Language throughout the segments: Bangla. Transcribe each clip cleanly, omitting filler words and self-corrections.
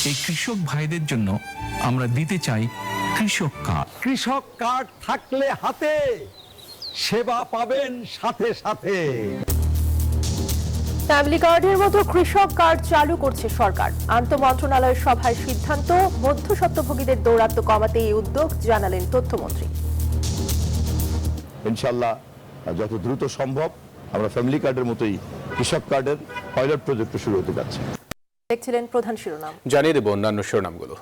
এই কৃষক ভাইদের জন্য আমরা দিতে চাই কৃষক কার্ড। কৃষক কার্ড থাকলে হাতে সেবা পাবেন সাথে সাথে। ফ্যামিলি কার্ডের মতো কৃষক কার্ড চালু করছে সরকার। আন্তঃমন্ত্রণালয়ের সভায় সিদ্ধান্ত, মধ্যস্বত্বভোগীদের দৌরাত্ম্য কমাতে এই উদ্যোগ, জানালেন তথ্যমন্ত্রী। ইনশাআল্লাহ যত দ্রুত সম্ভব আমরা ফ্যামিলি কার্ডের মতোই কৃষক কার্ডের পাইলট প্রজেক্ট শুরু হতে যাচ্ছে। দেখছিলেন প্রধান শিরোনাম, জানিয়ে দেব অন্যান্য শিরোনামগুলো।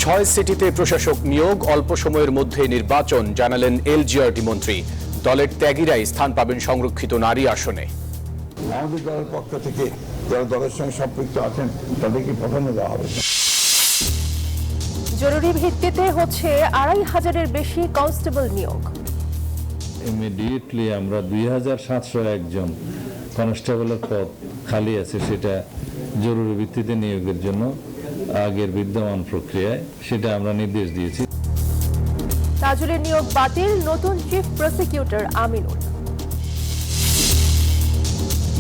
6 সিটিতে প্রশাসক নিয়োগ, অল্প সময়ের মধ্যে নির্বাচন, জানালেন এলজিআরডি মন্ত্রী। দলের ত্যাগীরাই স্থান পাবেন সংরক্ষিত নারী আসনে। আমাদের দলের পক্ষ থেকে যারা দলের সঙ্গে সম্পৃক্ত আছেন তাদেরকে প্রাধান্য দেওয়া হবে। জরুরি ভিত্তিতে হচ্ছে 2500-এর বেশি কনস্টেবল নিয়োগ। ইমিডিয়েটলি আমরা 2701 জন কনস্টেবলের পদ খালি আছে, সেটা জরুরি ভিত্তিতে নিয়োগের জন্য আগের বিদ্যমান প্রক্রিয়ায় সেটা আমরা নির্দেশ দিয়েছি। তাজুলের নিয়োগ বাতিল, নতুন চিফ প্রসিকিউটর আমিনুল।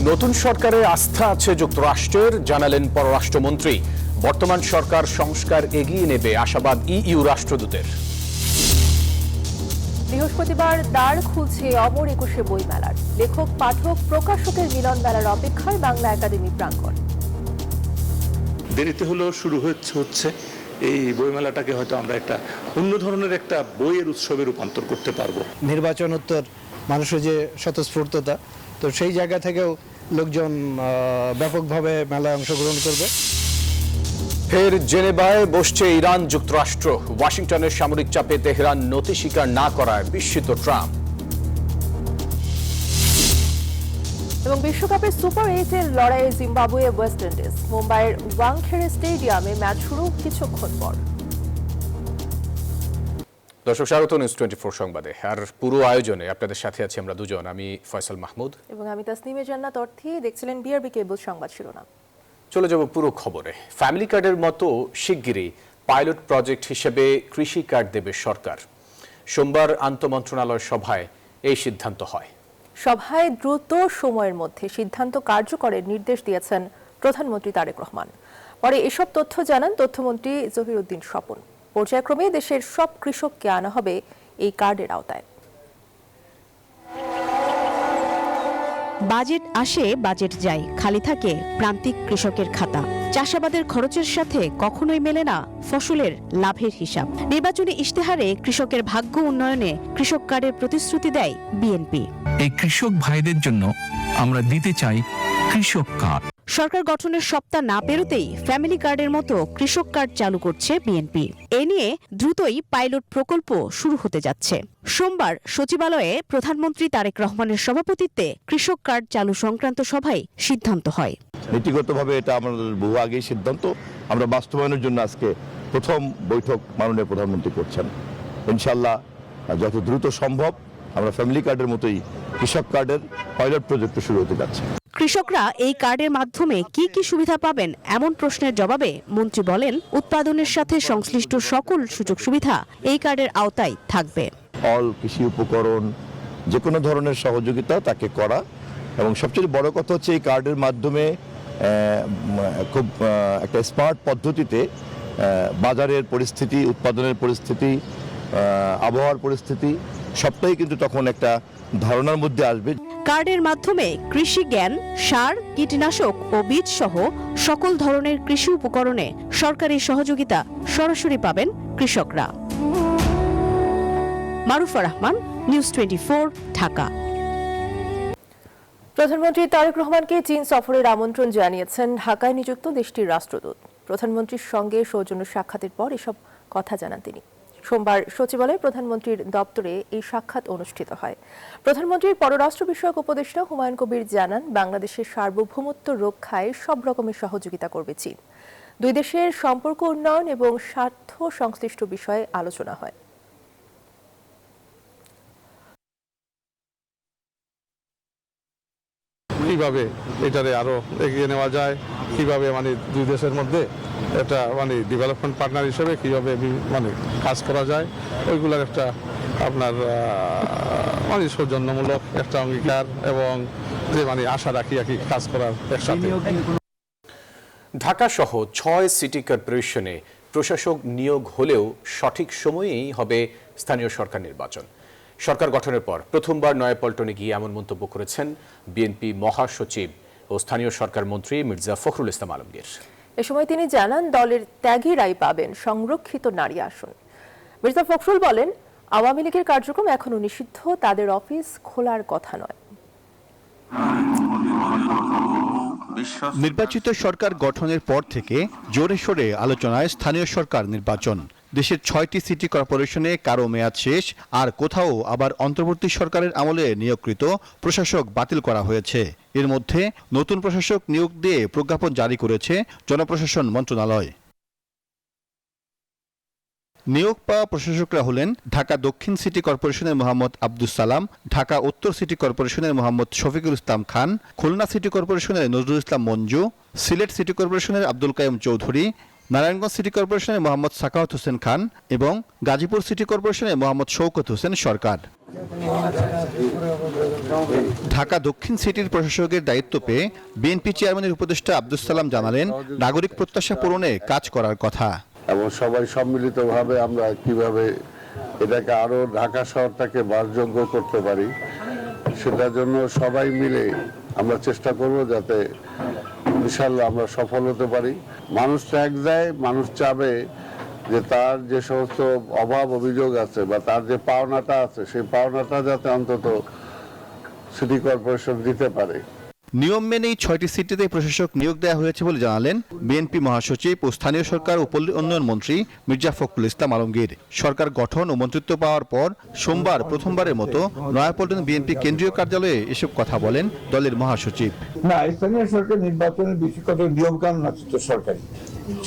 নতুন সরকারে আস্থা আছে যুক্তরাষ্ট্রের, জানালেন পররাষ্ট্রমন্ত্রী। বর্তমান সরকার সংস্কার এগিয়ে নেবে, আশাবাদ ইইউ রাষ্ট্রদূতের। বৃহস্পতিবার দ্বার খুলছে অমর একুশে বইমেলার। লেখক, পাঠক, প্রকাশকের মিলন মেলার অপেক্ষায় বাংলা একাডেমি প্রাঙ্গণ। দেরিতে হলেও শুরু হচ্ছে এই বইমেলাটাকে হয়তো আমরা একটা অন্য ধরনের একটা বইয়ের উৎসবে রূপান্তর করতে পারবো। নির্বাচনোত্তর মানুষের যে স্বতঃস্ফূর্ততা, তো সেই জায়গা থেকেও লোকজন ব্যাপকভাবে মেলায় অংশগ্রহণ করবে। ফের জেনেভায় বসছে ইরান যুক্তরাষ্ট্র। ওয়াশিংটনের সামরিক চাপে তেহরান নতি স্বীকার না করায় বিস্মিত ট্রাম্প। এবং বিশ্বকাপের সুপার 8-এর লড়াইয়ে জিম্বাবুয়ে ওয়েস্ট ইন্ডিজ। মুম্বাইয়ের ওয়াংখেড়ে স্টেডিয়ামে ম্যাচ শুরু কিছুক্ষণ পর। দর্শক স্বাগত নিউজ 24 সংবাদে। আর পুরো আয়োজনে আপনাদের সাথে আছি আমরা দুজন, আমি ফয়সাল মাহমুদ এবং আমি তাসনিমে জান্নাত অর্থী। দেখছিলেন বিআরবি কেবল সংবাদ শিরোনাম। চলে যাব পুরো খবরে। ফ্যামিলি কার্ডের মতো শিগগিরই পাইলট প্রজেক্ট হিসেবে কৃষি কার্ড দেবে সরকার। সোমবার আন্তঃমন্ত্রণালয় সভায় এই সিদ্ধান্ত হয়। সভায় দ্রুত সময়ের মধ্যে সিদ্ধান্ত কার্যকরের নির্দেশ দিয়েছেন প্রধানমন্ত্রী তারেক রহমান। পরে এসব তথ্য জানান তথ্যমন্ত্রী জহিরুদ্দিন স্বপন। পর্যায়ক্রমে দেশের সব কৃষককে আনা হবে এই কার্ডের আওতায়। বাজেট আসে, বাজেট যায়, খালি থাকে প্রান্তিক কৃষকের খাতা। চাষাবাদের খরচের সাথে কখনোই মেলে না ফসলের লাভের হিসাব। নির্বাচনী ইশতেহারে কৃষকের ভাগ্য উন্নয়নে কৃষক কার্ডের প্রতিশ্রুতি দেয় বিএনপি। এই কৃষক ভাইদের জন্য আমরা দিতে চাই কৃষক কার্ড। সরকার গঠনের সপ্তাহ না পেরোতেই ফ্যামিলি কার্ডের মতো কৃষক কার্ড চালু করছে বিএনপি। এ নিয়ে দ্রুতই পাইলট প্রকল্প শুরু হতে যাচ্ছে। সোমবার সচিবালয়ে প্রধানমন্ত্রী তারেক রহমানের সভাপতিত্বে কৃষক কার্ড চালু সংক্রান্ত সভায় সিদ্ধান্ত হয়। নীতিগতভাবে এটা আমাদের বহু আগেই সিদ্ধান্ত, আমরা বাস্তবায়নের জন্য আজকে প্রথম বৈঠক মাননীয় প্রধানমন্ত্রী করছেন। ইনশাআল্লাহ যত দ্রুত সম্ভব আমরা ফ্যামিলি কার্ডের মতোই কৃষক কার্ডের পাইলট প্রজেক্ট শুরু হতে যাচ্ছে। কৃষকরা এই কার্ডের মাধ্যমে কি কি সুবিধা পাবেন এমন প্রশ্নের জবাবে মন্ত্রী বলেন, উৎপাদনের সাথে সংশ্লিষ্ট সকল সুযোগ সুবিধা এই কার্ডের আওতায় থাকবে। অল কৃষি উপকরণ, যে কোনো ধরনের সহযোগিতা তাকে করা, এবং সবচেয়ে বড় কথা হচ্ছে এই কার্ডের মাধ্যমে খুব একটা স্মার্ট পদ্ধতিতে বাজারের পরিস্থিতি, উৎপাদনের পরিস্থিতি, আবহাওয়ার পরিস্থিতি সবটাই কিন্তু তখন একটা ধারণার মধ্যে আসবে। কার্ডের মাধ্যমে কৃষি জ্ঞান, সার, কীটনাশক ও বীজ সহ সকল ধরনের কৃষি উপকরণে সরকারি সহযোগিতা সরাসরি পাবেন কৃষকরা। মারুফা রহমান, নিউজ 24, ঢাকা। প্রধানমন্ত্রী তারেক রহমানকে চীন সফরের আমন্ত্রণ জানিয়েছেন ঢাকায় নিযুক্ত দেশটির রাষ্ট্রদূত। প্রধানমন্ত্রীর সঙ্গে সৌজন্য সাক্ষাতের পর এসব কথা জানান তিনি। সোমবার সচিবালয়ে প্রধানমন্ত্রীর দপ্তরে এই সাক্ষাৎ অনুষ্ঠিত হয়। প্রধানমন্ত্রীর পররাষ্ট্র বিষয়ক উপদেষ্টা হুমায়ুন কবির জানান, বাংলাদেশের সার্বভৌমত্ব রক্ষায় সব রকমের সহযোগিতা করবে চীন। দুই দেশের সম্পর্ক উন্নয়ন এবং স্বার্থ সংশ্লিষ্ট বিষয়ে আলোচনা হয়। কিভাবে এটারে আরো এগিয়ে নেওয়া যায়, কিভাবে দুই দেশের মধ্যে একটা ডেভেলপমেন্ট পার্টনার হিসেবে কিভাবে কাজ করা যায়, ওইগুলোর একটা আপনার সৌজন্যমূলক একটা অঙ্গীকার এবং যে আশা রাখি কাজ করার একসাথে। ঢাকা সহ ৬ সিটি কর্পোরেশনে প্রশাসক নিয়োগ হলেও সঠিক সময়েই হবে স্থানীয় সরকার নির্বাচন। সরকার গঠনের পর প্রথমবার নয়াপল্টনে গিয়ে এমন মন্তব্য করেছেন বিএনপি মহাসচিব ও স্থানীয় সরকার মন্ত্রী মির্জা ফখরুল ইসলাম আলমগীর। এ সময় তিনি জানান, দলের ত্যাগীরাই পাবেন সংরক্ষিত নারী আসন। মির্জা ফখরুল বলেন, আওয়ামী লীগের কার্যক্রম এখনো নিষিদ্ধ, তাদের অফিস খোলার কথা নয়। নির্বাচিত সরকার গঠনের পর থেকে জোরে সোরে আলোচনায় স্থানীয় সরকার নির্বাচন। দেশের ৬টি সিটি কর্পোরেশনে কারো মেয়াদ শেষ, আর কোথাও আবার অন্তর্বর্তী সরকারের আমলে নিয়োগকৃত প্রশাসক বাতিল করা হয়েছে। এর মধ্যে নতুন প্রশাসক নিয়োগ দিয়ে প্রজ্ঞাপন জারি করেছে জনপ্রশাসন মন্ত্রণালয়। নিয়োগ পাওয়া প্রশাসকরা হলেন ঢাকা দক্ষিণ সিটি কর্পোরেশনের মোহাম্মদ আব্দুস সালাম, ঢাকা উত্তর সিটি কর্পোরেশনের মোহাম্মদ শফিকুল ইসলাম খান, খুলনা সিটি কর্পোরেশনের নজরুল ইসলাম মঞ্জু, সিলেট সিটি কর্পোরেশনের আব্দুল কাইম চৌধুরী, নারায়ণগঞ্জ সিটি কর্পোরেশনের মোহাম্মদ সাখাওয়াত হোসেন খান এবং গাজীপুর সিটি কর্পোরেশনের মোহাম্মদ শওকত হোসেন সরকার। ঢাকা দক্ষিণ সিটির প্রশাসকের দায়িত্ব পেয়ে বিএনপি চেয়ারম্যানের উপদেষ্টা আব্দুস সালাম জানালেন, নাগরিক প্রত্যাশা পূরণে কাজ করার কথা এবং সবাই সম্মিলিতভাবে আমরা কিভাবে এটাকে আরো ঢাকা শহরটাকে বাসযোগ্য করতে পারি, সেটার জন্য সবাই মিলে আমরা চেষ্টা করব যাতে ইনশাআল্লাহ আমরা সফল হতে পারি। মানুষ ত্যাগ দেয়, মানুষ চাবে যে তার যে সমস্ত অভাব অভিযোগ আছে বা তার যে পাওনাটা আছে সেই পাওনাটা যাতে অন্তত সিটি কর্পোরেশন দিতে পারে। নিয়ম মেনেই ৬টি সিটিতে প্রশাসক নিয়োগ দেওয়া হয়েছে বলে জানালেন বিএনপি মহাসচিব ও স্থানীয় সরকার ও পল্লী উন্নয়ন মন্ত্রী মির্জা ফখরুল ইসলাম আলমগীর। সরকার গঠন ও মন্ত্রিত্ব পাওয়ার পর সোমবার প্রথমবারের মতো নয়াপল্টন বিএনপি কেন্দ্রীয় কার্যালয়ে এসব কথা বলেন দলের মহাসচিব। না, স্থানীয় সরকার নির্বাচনের বিশেষত নিয়ম কানুন আছে তো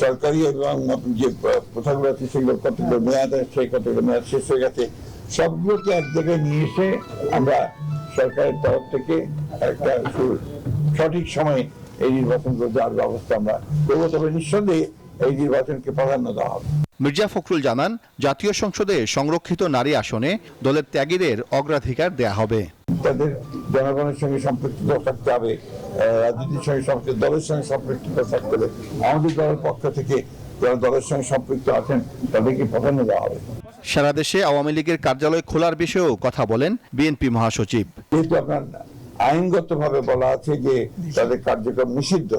সরকারি এবং যে প্রথাগুলো আছে সেগুলো কতগুলো মেয়াদ আছে, কতগুলো মেয়াদ শেষ হয়ে গেছে, সবগুলোকে এক জায়গায় নিয়ে এসে আমরা সরকারের তরফ থেকে একটা সঠিক সময়ে এই নির্বাচন দেওয়ার ব্যবস্থা আমরা করব। তবে নিঃসন্দেহে এই নির্বাচনকে প্রাধান্য দেওয়া হবে। মির্জা ফখরুল জানান, জাতীয় সংসদে সংরক্ষিত নারী আসনে দলের ত্যাগীদের অগ্রাধিকার দেয়া হবে। তাদের জনগণের সঙ্গে সম্পৃক্ত থাকতে হবে, রাজনীতির সঙ্গে সম্পৃক্ত, দলের সঙ্গে সম্পৃক্ত থাকতে হবে। আমাদের দলের পক্ষ থেকে যারা দলের সঙ্গে সম্পৃক্ত আছেন তাদেরকে প্রাধান্য দেওয়া হবে। সারা দেশে আওয়ামী লীগের কার্যালয় খোলার বিষয়েও কথা বলেন বিএনপি মহাসচিব। যেহেতু আপনার আইনগতভাবে বলা আছে যে তাদের কার্যক্রম নিষিদ্ধ,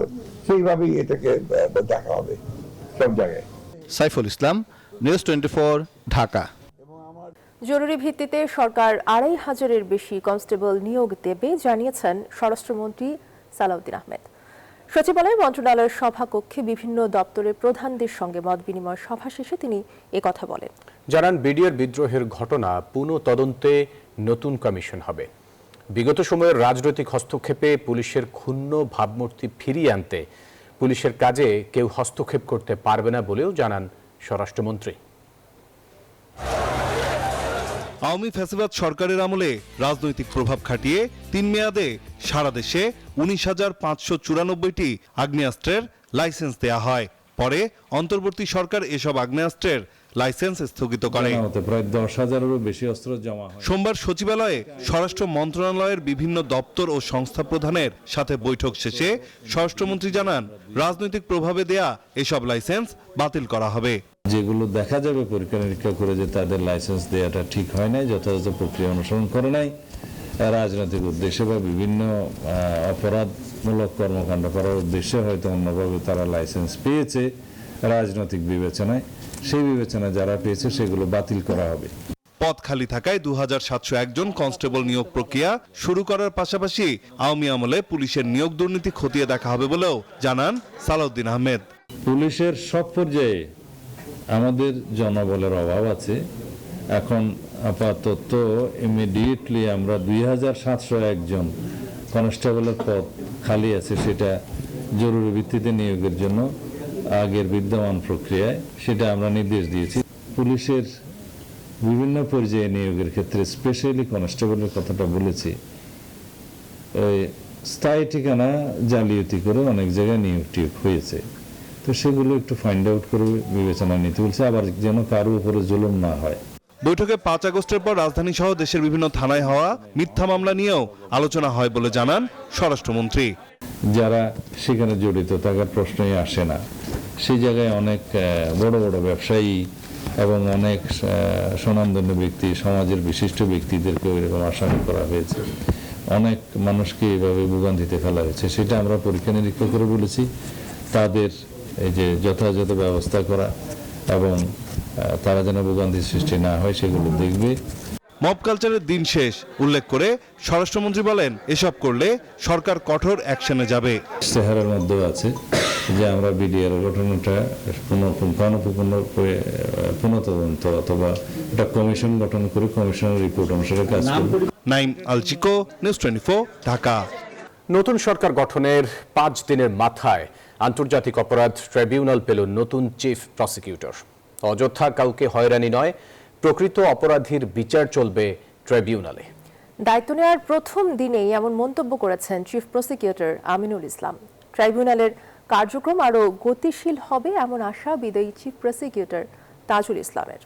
সেইভাবেই এটাকে দেখা হবে সব জায়গায়। সাইফুল ইসলাম, নিউজ 24, ঢাকা। জরুরি ভিত্তিতে সরকার ২৫০০-এর বেশি কনস্টেবল নিয়োগ দেবে জানিয়েছেন স্বরাষ্ট্রমন্ত্রী সালাউদ্দিন আহমেদ। সচিবালয় মন্ত্রণালয়ের সভাকক্ষে বিভিন্ন দপ্তরের প্রধানদের সঙ্গে মত বিনিময় সভা শেষে তিনি একথা বলেন। জানান, বিডিআর বিদ্রোহের ঘটনা পুনঃ তদন্তে নতুন কমিশন হবে। বিগত সময়ের রাজনৈতিক হস্তক্ষেপে পুলিশের ক্ষুণ্ণ ভাবমূর্তি ফিরিয়ে আনতে পুলিশের কাজে কেউ হস্তক্ষেপ করতে পারবে না বলেও জানান স্বরাষ্ট্রমন্ত্রী। আওয়ামী ফ্যাসিবাদ সরকারের আমলে রাজনৈতিক প্রভাব খাটিয়ে ৩ মেয়াদে সারা দেশে ১৯,৫৯৪টি আগ্নেয়াস্ত্রের লাইসেন্স দেয়া হয়। পরে অন্তর্বর্তী সরকার এসব আগ্নেয়াস্ত্রের লাইসেন্স স্থগিত করে। প্রায় ১০,০০০-এরও বেশি অস্ত্র জমা হয়। সোমবার সচিবালয়ে স্বরাষ্ট্র মন্ত্রণালয়ের বিভিন্ন দপ্তর ও সংস্থা প্রধানের সাথে বৈঠক শেষে স্বরাষ্ট্রমন্ত্রী জানান, রাজনৈতিক প্রভাবে দেয়া এসব লাইসেন্স বাতিল করা হবে। যেগুলো দেখা যাবে পরীক্ষা নিরীক্ষা করে যে তাদের লাইসেন্স দেওয়াটা ঠিক হয় নাই, যথাযথ প্রক্রিয়া অনুসরণ করে নাই, রাজনৈতিক উদ্দেশ্যে বা বিভিন্ন অপরাধমূলক কর্মকাণ্ড করার উদ্দেশ্যে হয়তো অন্যভাবে তারা লাইসেন্স পেয়েছে রাজনৈতিক বিবেচনায়, সেই বিবেচনায় যারা পেয়েছে সেগুলো বাতিল করা হবে। পদ খালি থাকায় ২৭০১ জন কনস্টেবল নিয়োগ প্রক্রিয়া শুরু করার পাশাপাশি আওয়ামী আমলে পুলিশের নিয়োগ দুর্নীতি খতিয়ে দেখা হবে বলেও জানান সালাউদ্দিন আহমেদ। পুলিশের সব পর্যায়ে আমাদের জনবলের অভাব আছে। এখন আপাতত ইমিডিয়েটলি আমরা ২৭০১ জন কনস্টেবলের পদ খালি আছে, সেটা জরুরি ভিত্তিতে নিয়োগের জন্য আগের বিদ্যমান প্রক্রিয়ায় সেটা আমরা নির্দেশ দিয়েছি। পুলিশের বিভিন্ন পর্যায়ে নিয়োগের ক্ষেত্রে স্পেশালি কনস্টেবলের কথাটা বলেছি, ওই স্থায়ী ঠিকানা জালিয়াতি করে অনেক জায়গায় নিয়োগ টিয়োগ হয়েছে, তো সেগুলো একটু ফাইন্ড আউট করে বিবেচনা নিতে বলছে, আবার যেন কারো উপরে জুলুম না হয়। বৈঠকে ৫ আগস্টের পর রাজধানী সহ দেশের বিভিন্ন থানায় হওয়া মিথ্যা মামলা নিয়েও আলোচনা হয় বলে জানান স্বরাষ্ট্রমন্ত্রী। যারা সেখানে জড়িত থাকার প্রশ্নই আসে না। সেই জায়গায় অনেক বড় বড় ব্যবসায়ী এবং অনেক স্বনামধন্য ব্যক্তি, সমাজের বিশিষ্ট ব্যক্তিদেরকে এরকম আসামি করা হয়েছে। অনেক মানুষকে এইভাবে ভোগান্তিতে ফেলা হয়েছে। সেটা আমরা পরীক্ষা নিরীক্ষা করে বলেছি তাদের এই যে যথাযথ ব্যবস্থা করা এবং তারা যেন ভোগান্তির সৃষ্টি না হয় সেগুলো দেখবে। মব কালচারের দিন শেষ উল্লেখ করে স্বরাষ্ট্রমন্ত্রী বলেন, এসব করলে সরকার কঠোর অ্যাকশনে যাবে। চেহারার মধ্যেও আছে যে আমরা বিডিআর ঘটনাটা পুনঃতদন্ত অথবা একটা কমিশন গঠন করে কমিশনের রিপোর্ট অনুসারে কাজ করব। নাইম আলচিকো, নিউজ 24, ঢাকা। নতুন সরকার গঠনের 5 দিনের মাথায় আন্তর্জাতিক অপরাধ ট্রাইব্যুনাল পেল নতুন চিফ প্রসিকিউটর। অযথা কাউকে হয়রানি নয়, প্রকৃত অপরাধীর বিচার চলবে ট্রাইব্যুনালে। দায়িত্ব নেওয়ার প্রথম দিনেই এমন মন্তব্য করেছেন চিফ প্রসিকিউটর আমিনুল ইসলাম। ট্রাইব্যুনালের কার্যক্রম আরও গতিশীল হবে এমন আশা বিদায়ী চিফ প্রসিকিউটর তাজুল ইসলামের।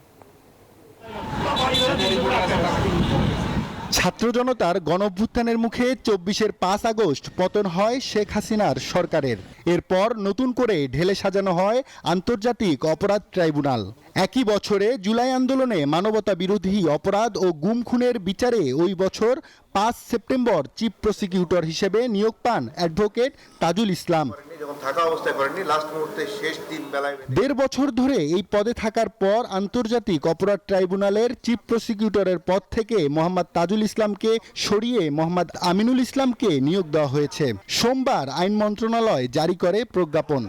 ছাত্র জনতার গণঅভ্যুত্থানের মুখে 24-এর 5 আগস্ট পতন হয় শেখ হাসিনার সরকারের। এরপর নতুন করে ঢেলে সাজানো হয় আন্তর্জাতিক অপরাধ ট্রাইব্যুনাল। একই বছরে জুলাই আন্দোলনে মানবতা বিরোধী অপরাধ ও গুম খুনের বিচারে ওই বছর 5 সেপ্টেম্বর চিফ প্রসিকিউটর হিসেবে নিয়োগ পান অ্যাডভোকেট তাজুল ইসলাম। 1.5 বছর ধরে এই পদে থাকার পর আন্তর্জাতিক অপরাধ ট্রাইব্যুনালের চিফ প্রসিকিউটরের পদ থেকে মোহাম্মদ তাজুল ইসলামকে সরিয়ে মোহাম্মদ আমিনুল ইসলামকে নিয়োগ দেওয়া হয়েছে। সোমবার আইন মন্ত্রণালয় জারি করে প্রজ্ঞাপন।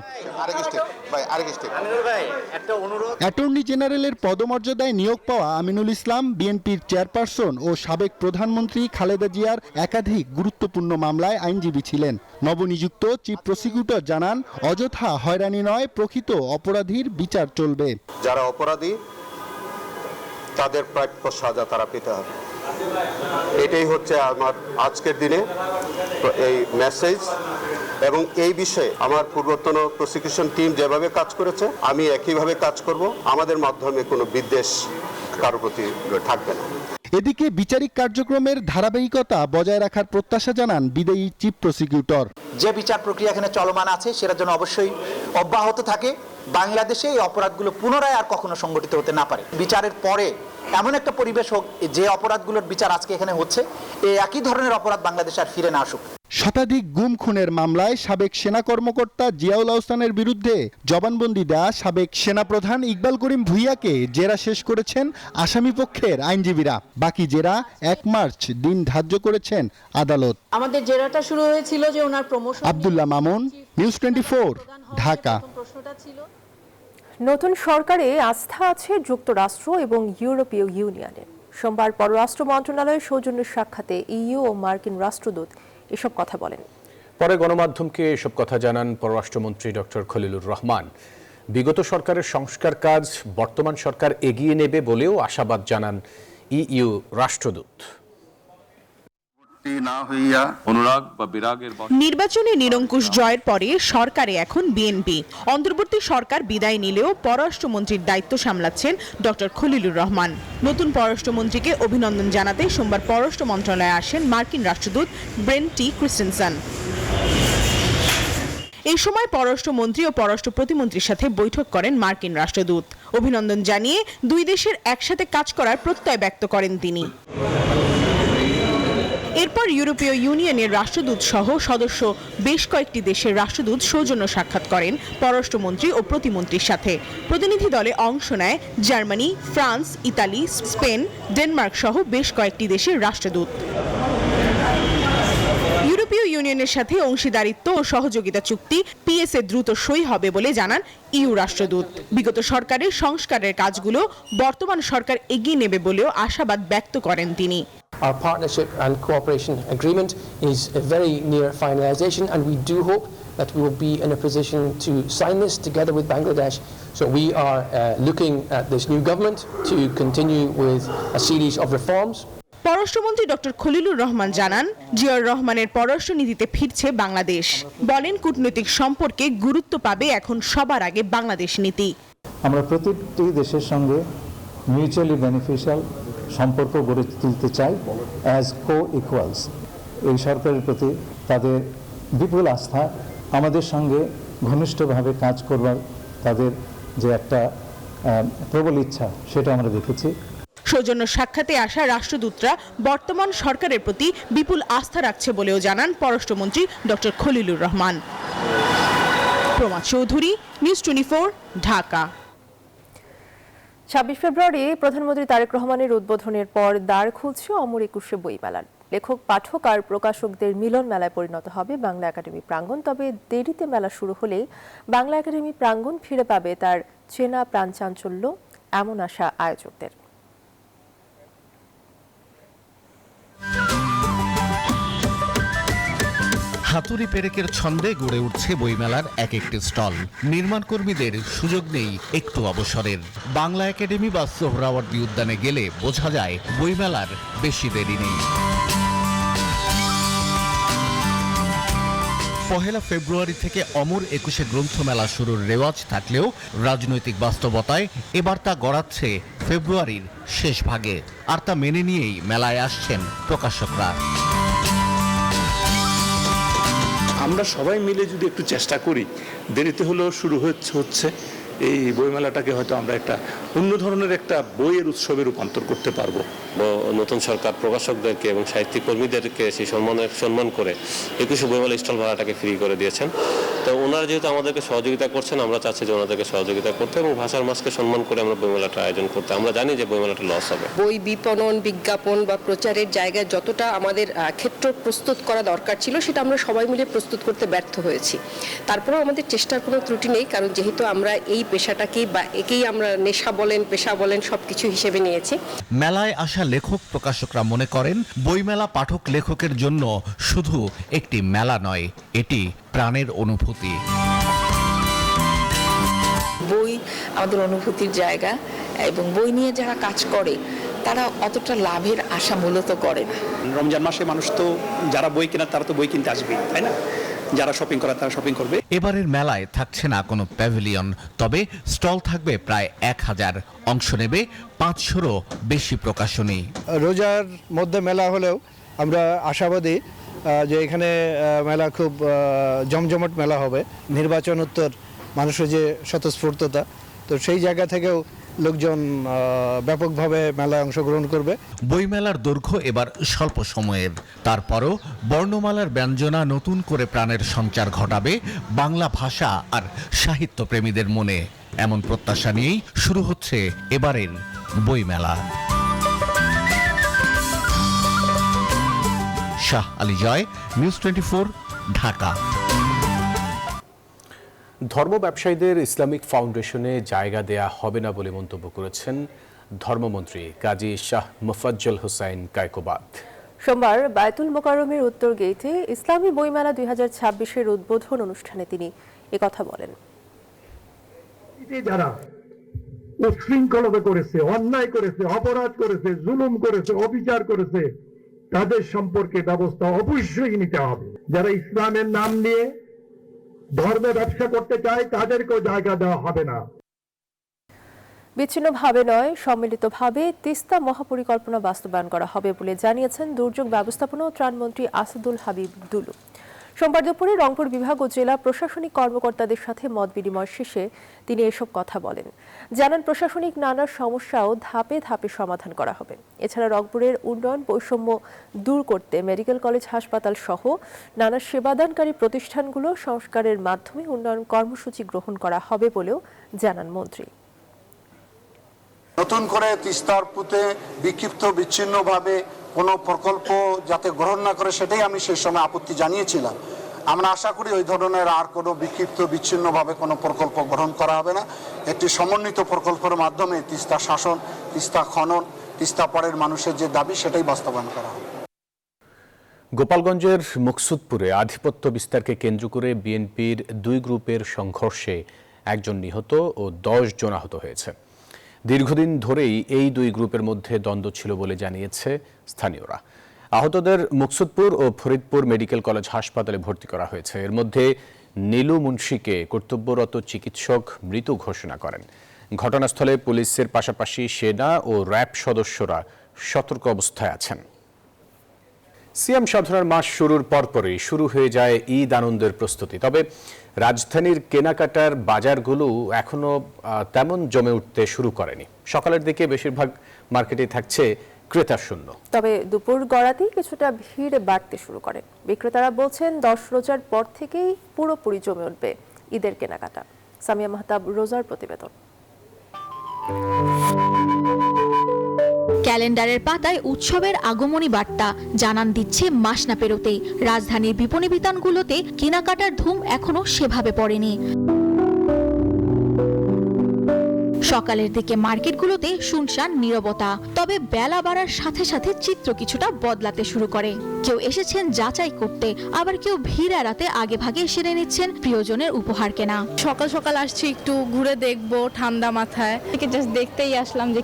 অ্যাটর্নি জেনারেলের পদমর্যাদায় নিয়োগ পাওয়া আমিনুল ইসলাম বিএনপির চেয়ারপারসন ও সাবেক প্রধানমন্ত্রী খালেদা জিয়ার একাধিক গুরুত্বপূর্ণ মামলায় আইনজীবী ছিলেন। নবনিযুক্ত চিফ প্রসিকিউটর জানান, অযথা হয়রানি নয়, প্রকৃত অপরাধীর বিচার চলবে। যারা অপরাধী তাদের প্রাপ্য সাজা তারা পেতে হবে। এটাই হচ্ছে আমার আজকের দিনে এই মেসেজ। এবং এই বিষয়ে আমার পূর্বতন প্রসিকিউশন টিম যেভাবে কাজ করেছে আমি একইভাবে কাজ করব। আমাদের মাধ্যমে কোনো বিদ্বেষ কারো প্রতি থাকবে না। এদিকে বিচারিক কার্যক্রমের ধারাবাহিকতা বজায় রাখার প্রত্যাশা জানান বিদায়ী চিফ প্রসিকিউটর। যে বিচার প্রক্রিয়া এখানে চলমান আছে সেটা যেন অবশ্যই অব্যাহত থাকে। বাংলাদেশে এই অপরাধগুলো পুনরায় আর কখনো সংগঠিত হতে না পারে। বিচারের পরে এমন একটা পরিবেশ হোক যে অপরাধগুলোর বিচার আজকে এখানে হচ্ছে এই একই ধরনের অপরাধ বাংলাদেশে আর ফিরে না আসুক। শতাধিক গুম খুনের মামলায় সাবেক সেনা কর্মকর্তা জিয়াউল আহসানের বিরুদ্ধে জবানবন্দি দেয়া সাবেক সেনাপ্রধান ইকবাল করিম ভূঁইয়াকে জেরা শেষ করেছেন আসামিপক্ষের আইনজীবীরা। বাকি জেরা 1 মার্চ দিন ধার্য করেছেন আদালত। আমাদের জেরাটা শুরু হয়েছিল যে ওনার প্রমোশন। আব্দুল্লাহ মামুন, নিউজ 24, ঢাকা। নতুন সরকারে আস্থা আছে যুক্তরাষ্ট্র এবং ইউরোপীয় ইউনিয়নের। সোমবার পররাষ্ট্র মন্ত্রণালয়ের সৌজন্য সাক্ষাতে ইইউ ও মার্কিন রাষ্ট্রদূত এসব কথা বলেন। পরে গণমাধ্যমকে এসব কথা জানান পররাষ্ট্রমন্ত্রী ডক্টর খলিলুর রহমান। বিগত সরকারের সংস্কার কাজ বর্তমান সরকার এগিয়ে নেবে বলেও আশাবাদ জানান ইইউ রাষ্ট্রদূত। নির্বাচনে নিরঙ্কুশ জয়ের পরে সরকারে এখন বিএনপি। অন্তর্বর্তী সরকার বিদায় নিলেও পররাষ্ট্রমন্ত্রীর দায়িত্ব সামলাচ্ছেন ডক্টর খলিলুর রহমান। নতুন পররাষ্ট্রমন্ত্রীকে অভিনন্দন জানাতে সোমবার পররাষ্ট্র মন্ত্রণালয়ে আসেন মার্কিন রাষ্ট্রদূত ব্রেন্ট টি ক্রিস্টেনসন। এই সময় পররাষ্ট্রমন্ত্রী ও পররাষ্ট্র প্রতিমন্ত্রীর সাথে বৈঠক করেন মার্কিন রাষ্ট্রদূত। অভিনন্দন জানিয়ে দুই দেশের একসাথে কাজ করার প্রত্যয় ব্যক্ত করেন তিনি। এরপর ইউরোপীয় ইউনিয়নের রাষ্ট্রদূত সহ সদস্য বেশ কয়েকটি দেশের রাষ্ট্রদূত সৌজন্য সাক্ষাৎ করেন পররাষ্ট্রমন্ত্রী ও প্রতিমন্ত্রীর সাথে। প্রতিনিধি দলে অংশ নেয় Germany, France, Italy, Spain, Denmark সহ বেশ কয়েকটি দেশের রাষ্ট্রদূত। ইউরোপীয় ইউনিয়নের সাথে অংশীদারিত্ব ও সহযোগিতা চুক্তি পিএসএ দ্রুত সই হবে বলে জানান ইইউ রাষ্ট্রদূত। বিগত সরকারের সংস্কারের কাজগুলো বর্তমান সরকার এগিয়ে নেবে বলেও আশাবাদ ব্যক্ত করেন তিনি। Our partnership and cooperation agreement is very near finalization, and we do hope that we will be in a position to sign this together with Bangladesh. So we are looking at this new government to continue with a series of reforms. পররাষ্ট্রমন্ত্রী ডক্টর খলিলুর রহমান জানান, জিয়াউর রহমানের পররাষ্ট্রনীতিতে ফিরছে বাংলাদেশ। বলেন, কূটনৈতিক সম্পর্কে গুরুত্ব পাবে এখন সবার আগে বাংলাদেশ নীতি। আমরা প্রতিটি দেশের সঙ্গে মিউচুয়ালি বেনিফিশিয়াল সম্পর্ক গড়ে তুলতে চাই অ্যাজ কো ইকুয়ালস। এই সরকারের প্রতি তাদের বিপুল আস্থা, আমাদের সঙ্গে ঘনিষ্ঠভাবে কাজ করবার তাদের যে একটা প্রবল ইচ্ছা, সেটা আমরা দেখেছি। সৌজন্য সাক্ষাতে আসা রাষ্ট্রদূতরা বর্তমান সরকারের প্রতি বিপুল আস্থা রাখছে বলেও জানান পররাষ্ট্রমন্ত্রী ডক্টর খলিলুর রহমান। প্রমা চৌধুরী, নিউজ 24, ঢাকা। 26 ফেব্রুয়ারি প্রধানমন্ত্রী তারেক রহমানের উদ্বোধনের পর দ্বার খুলছে অমর একুশে বইমেলার। লেখক, পাঠক আর প্রকাশকদের মিলন মেলায় পরিণত হবে বাংলা একাডেমি প্রাঙ্গণ। তবে দেরিতে মেলা শুরু হলেই বাংলা একাডেমি প্রাঙ্গণ ফিরে পাবে তার চেনা প্রাণচাঞ্চল্য, এমন আশা আয়োজকদের। হাতুড়ি পেরেকের ছন্দে গড়ে উঠছে বইমেলার এক একটি স্টল। নির্মাণ কর্মীদের সুযোগ নেই একটু অবসরের। বাংলা একাডেমি বা সোহরাওয়ার্দী উদ্যানে গেলে বোঝা যায় বইমেলার বেশি দেরি নেই। 1 ফেব্রুয়ারি থেকে অমর একুশে গ্রন্থমেলা শুরুর রেওয়াজ থাকলেও রাজনৈতিক বাস্তবতায় এবার তা গড়াচ্ছে ফেব্রুয়ারির শেষ ভাগে। আর তা মেনে নিয়েই মেলায় আসছেন প্রকাশকরা। আমরা সবাই মিলে যদি একটু চেষ্টা করি, দেরিতে হলেও শুরু হচ্ছে এই বইমেলাটাকে হয়তো আমরা একটা অন্য ধরনের একটা বইয়ের উৎসবে রূপান্তর করতে পারবো। নতুন সরকার প্রকাশকদেরকে এবং সাহিত্যিক কর্মীদেরকে সেই সম্মান করে 21শে বইমেলা স্টল ভাড়াটাকে ফ্রি করে দিয়েছেন। তো ওনারা যেহেতু আমাদেরকে সহযোগিতা করছেন, আমরা চাচ্ছি যে ওনাদেরকে সহযোগিতা করতে এবং ভাষার মাসকে সম্মান করে আমরা বইমেলাটা আয়োজন করতে। আমরা জানি যে বইমেলাটা লস হবে। বই বিপণন, বিজ্ঞাপন বা প্রচারের জায়গায় যতটা আমাদের ক্ষেত্র প্রস্তুত করা দরকার ছিল, সেটা আমরা সবাই মিলে প্রস্তুত করতে ব্যর্থ হয়েছি। তারপরেও আমাদের চেষ্টার কোনো ত্রুটি নেই, কারণ যেহেতু আমরা এই পেশাটাকেই বা একেই আমরা নেশা বলেন, পেশা বলেন, সবকিছু হিসেবে নিয়েছি। মেলায় আসা লেখক প্রকাশকরা মনে করেন বইমেলা পাঠক লেখকের জন্য শুধু একটি মেলা নয়, এটি প্রাণের অনুভূতি। বই আমাদের অনুভূতির জায়গা, এবং বই নিয়ে যারা কাজ করে তারা অতটা লাভের আশা মূলত করে না। রমজান মাসে মানুষ তো যারা বই কেনা তারা তো বই কিনতে আসবে, তাই না? যারা শপিং করে তারা শপিং করবে। এবারের মেলায় থাকছে না কোনো প্যাভিলিয়ন, তবে স্টল থাকবে প্রায় 1000। অংশ নেবে 500-রও বেশি প্রকাশনী। রোজার মধ্যে মেলা হলেও আমরা আশাবাদী যে এখানে মেলা খুব জমজমাট মেলা হবে। নির্বাচন উত্তর মানুষের যে স্বতঃস্ফূর্ততা, তো সেই জায়গা থেকেও লোকজন ব্যাপকভাবে মেলায় অংশগ্রহণ করবে। বইমেলার দৈর্ঘ্য এবার স্বল্প সময়ের, তারপরও বর্ণমালার ব্যঞ্জনা নতুন করে প্রাণের সঞ্চার ঘটাবে বাংলা ভাষা আর সাহিত্য প্রেমীদের মনে। এমন প্রত্যাশা নিয়েই শুরু হচ্ছে এবারের বইমেলা। শাহ আলী জয়, নিউজ 24, ঢাকা। ধর্ম ব্যবসায়ীদের ইসলামিক ফাউন্ডেশনে জায়গা দেয়া হবে না বলে মন্তব্য করেছেন ধর্মমন্ত্রী কাজী শাহ মোফাজ্জল হোসাইন কায়কোবাদ। সোমবার বায়তুল মোকাররমের উত্তর গেইটে ইসলামী বইমেলা 2026-এর উদ্বোধন অনুষ্ঠানে তিনি একথা বলেন। যারা উশৃঙ্খলতা করেছে, অন্যায় করেছে, অপরাধ করেছে, জুলুম করেছে, অবিচার করেছে, তাদের সম্পর্কে ব্যবস্থা অবশ্যই নিতে হবে। যারা ইসলামের নাম নিয়ে ধর্মে ব্যবসা করতে চায় তাদেরকেও জায়গা দেওয়া হবে না। বিচ্ছিন্নভাবে নয়, সম্মিলিতভাবে তিস্তা মহাপরিকল্পনা বাস্তবায়ন করা হবে বলে জানিয়েছেন দুর্যোগ ব্যবস্থাপনা ও ত্রাণমন্ত্রী আসাদুল হাবিব দুলু। সোমবার দুপুরে রংপুর বিভাগ ও জেলা প্রশাসনিক কর্মকর্তাদের সাথে মত বিনিময় শেষে তিনি এসব কথা বলেন। জানান, প্রশাসনিক নানা সমস্যাও ধাপে ধাপে সমাধান করা হবে। এছাড়া রংপুরের উন্নয়ন বৈষম্য দূর করতে মেডিকেল কলেজ, হাসপাতাল সহ নানা সেবাদানকারী প্রতিষ্ঠানগুলো সংস্কারের মাধ্যমে উন্নয়ন কর্মসূচি গ্রহণ করা হবে বলেও জানান মন্ত্রী। নতুন করে তিস্তার পুঁতে বিক্ষিপ্ত বিচ্ছিন্নভাবে কোনো প্রকল্প যাতে গ্রহণ না করে, সেটাই আমি সেই সময় আপত্তি জানিয়েছিলাম। আমরা আশা করি ওই ধরনের আর কোনো বিক্ষিপ্ত বিচ্ছিন্নভাবে কোনো প্রকল্প গ্রহণ করা হবে না। একটি সমন্বিত প্রকল্পের মাধ্যমে তিস্তা শাসন, তিস্তা খনন, তিস্তা পাড়ের মানুষের যে দাবি সেটাই বাস্তবায়ন করা হবে। গোপালগঞ্জের মুকসুদপুরে আধিপত্য বিস্তারকে কেন্দ্র করে বিএনপির দুই গ্রুপের সংঘর্ষে 1 জন নিহত ও 10 জন আহত হয়েছে। দীর্ঘদিন ধরেই এই দুই গ্রুপের মধ্যে দ্বন্দ্ব ছিল বলে জানিয়েছে স্থানীয়রা। আহতদের মুকসুদপুর ও ফরিদপুর মেডিকেল কলেজ হাসপাতালে ভর্তি করা হয়েছে। এর মধ্যে নীলু মুন্সিকে কর্তব্যরত চিকিৎসক মৃত ঘোষণা করেন। ঘটনাস্থলে পুলিশের পাশাপাশি সেনা ও র্যাব সদস্যরা সতর্ক অবস্থায় আছেন। সিয়াম সাধনার মাস শুরুর পরপরই শুরু হয়ে যায় ঈদ আনন্দের প্রস্তুতি। তবে রাজধানীর কেনাকাটার বাজারগুলো এখনো তেমন জমে উঠতে শুরু করেনি। সকালের দিকে বেশিরভাগ মার্কেটে থাকছে ক্রেতা শূন্য। তবে দুপুর গড়াতেই কিছুটা ভিড় বাড়তে শুরু করে। বিক্রেতারা বলছেন 10 রোজার পর থেকেই পুরোপুরি জমে উঠবে ঈদের কেনাকাটা। সামিয়া মাহতাব রোজার প্রতিবেদন। ক্যালেন্ডারের পাতায় উৎসবের আগমনী বার্তা জানান দিচ্ছে মাস না পেরোতেই রাজধানীর বিপণী বিতানগুলোতে কেনাকাটার ধুম এখনো সেভাবে পড়েনি। সকালের দিকে মার্কেটগুলোতে শুনশান নীরবতা, তবে বেলা বাড়ার সাথে সাথে চিত্র কিছুটা বদলাতে শুরু করে। কেউ এসেছেন যাচাই করতে, আবার কেউ ভিড় এড়াতে আগে ভাগে সেরে নিচ্ছেন প্রিয়জনের উপহার কেনা। সকাল সকাল আসছি একটু ঘুরে দেখবো ঠান্ডা মাথায়, জাস্ট দেখতেই আসলাম যে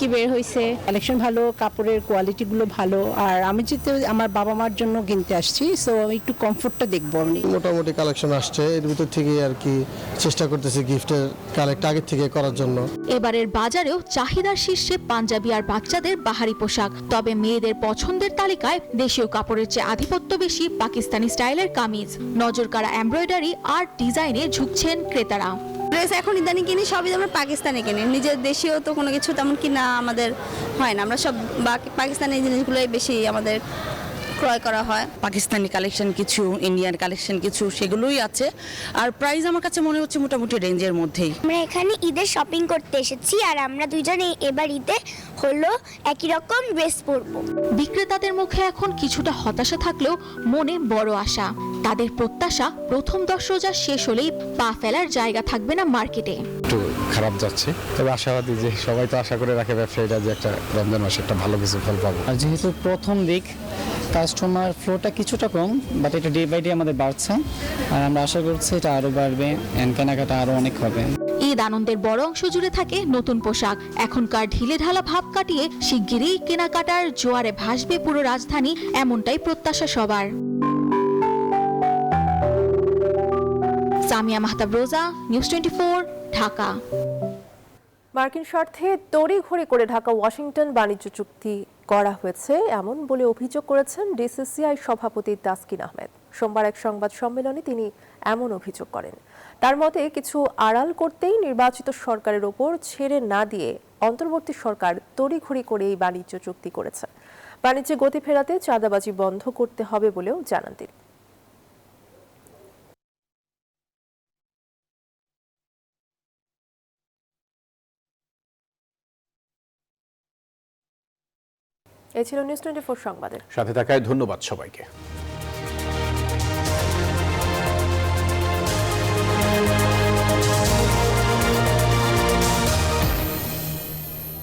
কি বের হয়েছে। কালেকশন ভালো, কাপড়ের কোয়ালিটিগুলো ভালো, আর আমি যেতে আমার বাবা মার জন্য কিনতে আসছি, সো একটু কমফোর্টটা দেখবো। আমি মোটামুটি কালেকশন আসছে, এর ভিতর থেকে আর কি চেষ্টা করতেছি গিফটের কালেক্ট আগে থেকে করার জন্য। এবারের বাজারেও চাহিদার শীর্ষে পাঞ্জাবি আর বাচ্চাদের বাহারি পোশাক, তবে মেয়েদের পছন্দের তালিকায় দেশীয় কাপড়ের চেয়ে আধিপত্য বেশি পাকিস্তানি স্টাইলের কামিজ, নজরকাড়া এমব্রয়ডারি আর ডিজাইনে ঝুঁকছেন ক্রেতারা। ড্রেস এখন ইদানিং কিনি সবই আমরা পাকিস্তানি কিনি, নিজের দেশীয় তো কোনো কিছু তেমন কিনা আমাদের হয় না। আমরা সব পাকিস্তানি জিনিসগুলোই বেশি আমাদের ক্রয় করা হয়। পাকিস্তানি কালেকশন কিছু, ইন্ডিয়ান কালেকশন কিছু, সেগুলোই আছে। আর প্রাইস আমার কাছে মনে হচ্ছে মোটামুটি রেঞ্জের মধ্যেই। আমরা এখানে ঈদের শপিং করতে এসেছি, আর আমরা দুজন এবার ঈদে হলো একই রকম ড্রেস পরবো। বিক্রেতাদের মুখে এখন কিছুটা হতাশা থাকলেও মনে বড় আশা। তাদের প্রত্যাশা প্রথম 10 রোজা শেষ হলেই পা ফেলার জায়গা থাকবে না মার্কেটে। একটু খারাপ যাচ্ছে, তবে আশাবাদী যে সবাই তো আশা করে রাখে ব্যবসায়ীরা যে একটা রমজান মাসে একটা ভালো কিছু ফল পাবো। আর যেহেতু প্রথম দিক কাস্টমার ফ্লোটা কিছুটা কম, বাট এটা ডে বাই ডে আমাদের বাড়ছে, আর আমরা আশা করছি এটা আরো বাড়বে, কেনাকাটা আরো অনেক হবে। ঈদ আনন্দের বড় অংশ জুড়ে থাকে নতুন পোশাক। এখনকার ঢিলে ঢালা ভাব কাটিয়ে শিগগিরই কেনাকাটার জোয়ারে ভাসবে পুরো রাজধানী, এমনটাই প্রত্যাশা সবার। সামিয়া মাহতাব রোজা, নিউজ 24, ঢাকা। মার্কিন স্বার্থে তড়িঘড়ি করে ঢাকা ওয়াশিংটন বাণিজ্য চুক্তি করা হয়েছে এমন বলে অভিযোগ করেছেন ডিসিসিআই সভাপতি তাসকিন আহমেদ। সোমবার এক সংবাদ সম্মেলনে তিনি এমন অভিযোগ করেন। তার মতে কিছু আড়াল করতেই নির্বাচিত সরকারের ওপর ছেড়ে না দিয়ে অন্তর্বর্তী সরকার তড়িঘড়ি করে এই বাণিজ্য চুক্তি করেছে। বাণিজ্যে গতি ফেরাতে চাঁদাবাজি বন্ধ করতে হবে বলেও জানান তিনি। এই ছিল নিউজ 24 সংবাদের সাথে থাকায় ধন্যবাদ সবাইকে।